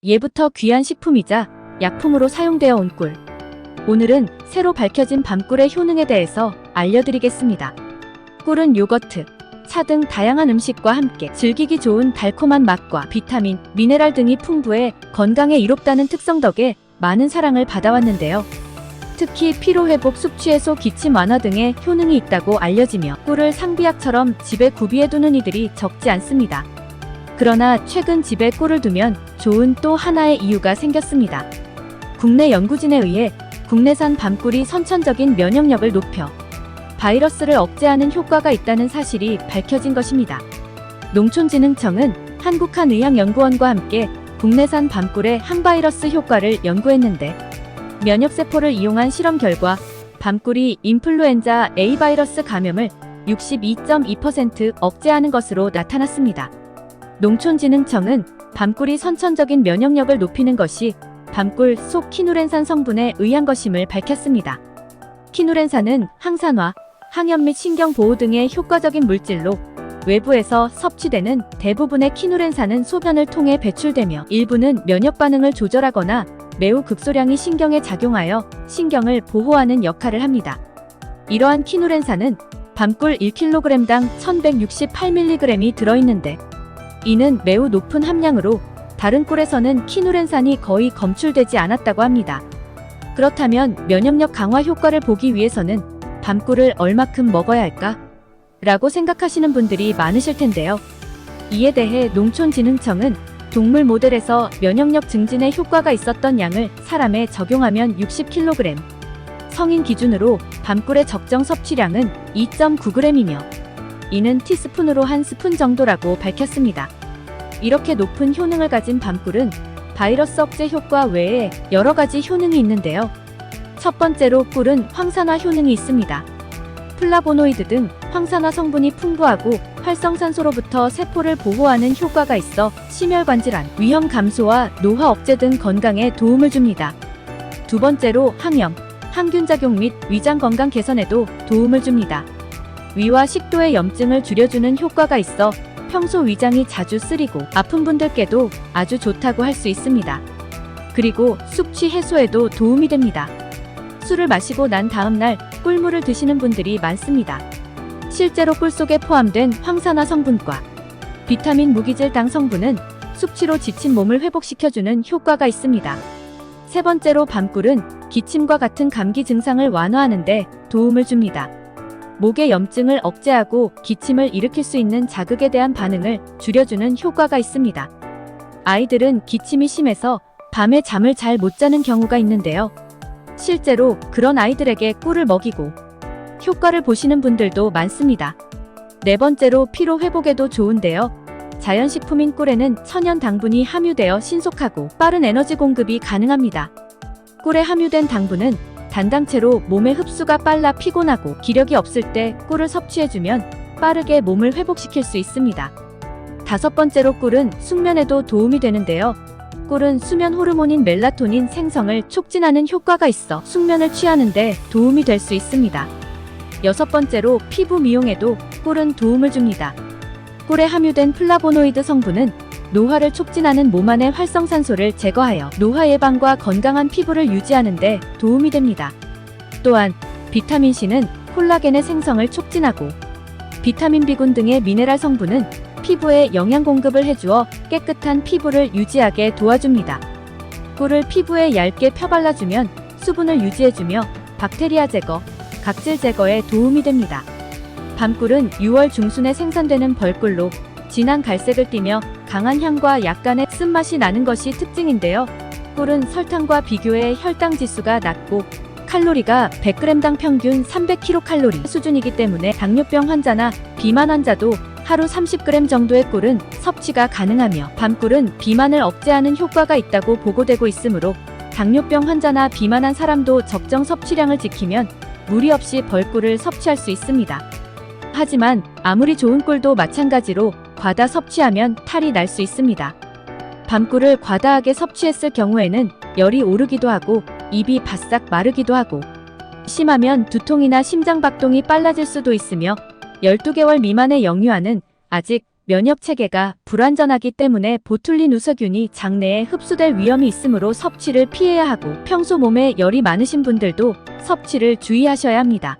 예부터 귀한 식품이자 약품으로 사용되어 온 꿀. 오늘은 새로 밝혀진 밤꿀의 효능에 대해서 알려드리겠습니다. 꿀은 요거트, 차 등 다양한 음식과 함께 즐기기 좋은 달콤한 맛과 비타민, 미네랄 등이 풍부해 건강에 이롭다는 특성 덕에 많은 사랑을 받아왔는데요. 특히 피로회복, 숙취해소, 기침 완화 등의 효능이 있다고 알려지며 꿀을 상비약처럼 집에 구비해두는 이들이 적지 않습니다. 그러나 최근 집에 꿀을 두면 좋은 또 하나의 이유가 생겼습니다. 국내 연구진에 의해 국내산 밤꿀이 선천적인 면역력을 높여 바이러스를 억제하는 효과가 있다는 사실이 밝혀진 것입니다. 농촌진흥청은 한국한의학연구원과 함께 국내산 밤꿀의 항바이러스 효과를 연구했는데 면역세포를 이용한 실험 결과 밤꿀이 인플루엔자 A 바이러스 감염을 62.2% 억제하는 것으로 나타났습니다. 농촌진흥청은 밤꿀이 선천적인 면역력을 높이는 것이 밤꿀 속 키누렌산 성분에 의한 것임을 밝혔습니다. 키누렌산은 항산화, 항염 및 신경보호 등의 효과적인 물질로 외부에서 섭취되는 대부분의 키누렌산은 소변을 통해 배출되며 일부는 면역 반응을 조절하거나 매우 극소량이 신경에 작용하여 신경을 보호하는 역할을 합니다. 이러한 키누렌산은 밤꿀 1kg당 1168mg이 들어있는데 이는 매우 높은 함량으로 다른 꿀에서는 키누렌산이 거의 검출되지 않았다고 합니다. 그렇다면 면역력 강화 효과를 보기 위해서는 밤꿀을 얼마큼 먹어야 할까? 라고 생각하시는 분들이 많으실 텐데요. 이에 대해 농촌진흥청은 동물 모델에서 면역력 증진에 효과가 있었던 양을 사람에 적용하면 60kg, 성인 기준으로 밤꿀의 적정 섭취량은 2.9g이며 이는 티스푼으로 한 스푼 정도라고 밝혔습니다. 이렇게 높은 효능을 가진 밤꿀은 바이러스 억제 효과 외에 여러 가지 효능이 있는데요. 첫 번째로 꿀은 황산화 효능이 있습니다. 플라보노이드 등 황산화 성분이 풍부하고 활성산소로부터 세포를 보호하는 효과가 있어 심혈관 질환, 위험 감소와 노화 억제 등 건강에 도움을 줍니다. 두 번째로 항염, 항균 작용 및 위장 건강 개선에도 도움을 줍니다. 위와 식도의 염증을 줄여주는 효과가 있어 평소 위장이 자주 쓰리고 아픈 분들께도 아주 좋다고 할 수 있습니다. 그리고 숙취 해소에도 도움이 됩니다. 술을 마시고 난 다음날 꿀물을 드시는 분들이 많습니다. 실제로 꿀 속에 포함된 황산화 성분과 비타민 무기질당 성분은 숙취로 지친 몸을 회복시켜주는 효과가 있습니다. 세 번째로 밤꿀은 기침과 같은 감기 증상을 완화하는 데 도움을 줍니다. 목의 염증을 억제하고 기침을 일으킬 수 있는 자극에 대한 반응을 줄여주는 효과가 있습니다. 아이들은 기침이 심해서 밤에 잠을 잘 못 자는 경우가 있는데요. 실제로 그런 아이들에게 꿀을 먹이고 효과를 보시는 분들도 많습니다. 네 번째로 피로 회복에도 좋은데요. 자연식품인 꿀에는 천연 당분이 함유되어 신속하고 빠른 에너지 공급이 가능합니다. 꿀에 함유된 당분은 단당체로 몸의 흡수가 빨라 피곤하고 기력이 없을 때 꿀을 섭취해주면 빠르게 몸을 회복시킬 수 있습니다. 다섯 번째로 꿀은 숙면에도 도움이 되는데요. 꿀은 수면 호르몬인 멜라토닌 생성을 촉진하는 효과가 있어 숙면을 취하는데 도움이 될 수 있습니다. 여섯 번째로 피부 미용에도 꿀은 도움을 줍니다. 꿀에 함유된 플라보노이드 성분은 노화를 촉진하는 몸 안의 활성산소를 제거하여 노화 예방과 건강한 피부를 유지하는 데 도움이 됩니다. 또한 비타민C는 콜라겐의 생성을 촉진하고 비타민 B군 등의 미네랄 성분은 피부에 영양 공급을 해주어 깨끗한 피부를 유지하게 도와줍니다. 꿀을 피부에 얇게 펴발라주면 수분을 유지해주며 박테리아 제거, 각질 제거에 도움이 됩니다. 밤꿀은 6월 중순에 생산되는 벌꿀로 진한 갈색을 띠며 강한 향과 약간의 쓴맛이 나는 것이 특징인데요. 꿀은 설탕과 비교해 혈당 지수가 낮고 칼로리가 100g당 평균 300kcal 수준이기 때문에 당뇨병 환자나 비만 환자도 하루 30g 정도의 꿀은 섭취가 가능하며 밤꿀은 비만을 억제하는 효과가 있다고 보고되고 있으므로 당뇨병 환자나 비만한 사람도 적정 섭취량을 지키면 무리 없이 벌꿀을 섭취할 수 있습니다. 하지만 아무리 좋은 꿀도 마찬가지로 과다 섭취하면 탈이 날 수 있습니다. 밤꿀을 과다하게 섭취했을 경우에는 열이 오르기도 하고 입이 바싹 마르기도 하고 심하면 두통이나 심장박동이 빨라질 수도 있으며 12개월 미만의 영유아는 아직 면역 체계가 불완전하기 때문에 보툴린 우서균이 장내에 흡수될 위험이 있으므로 섭취를 피해야 하고 평소 몸에 열이 많으신 분들도 섭취를 주의하셔야 합니다.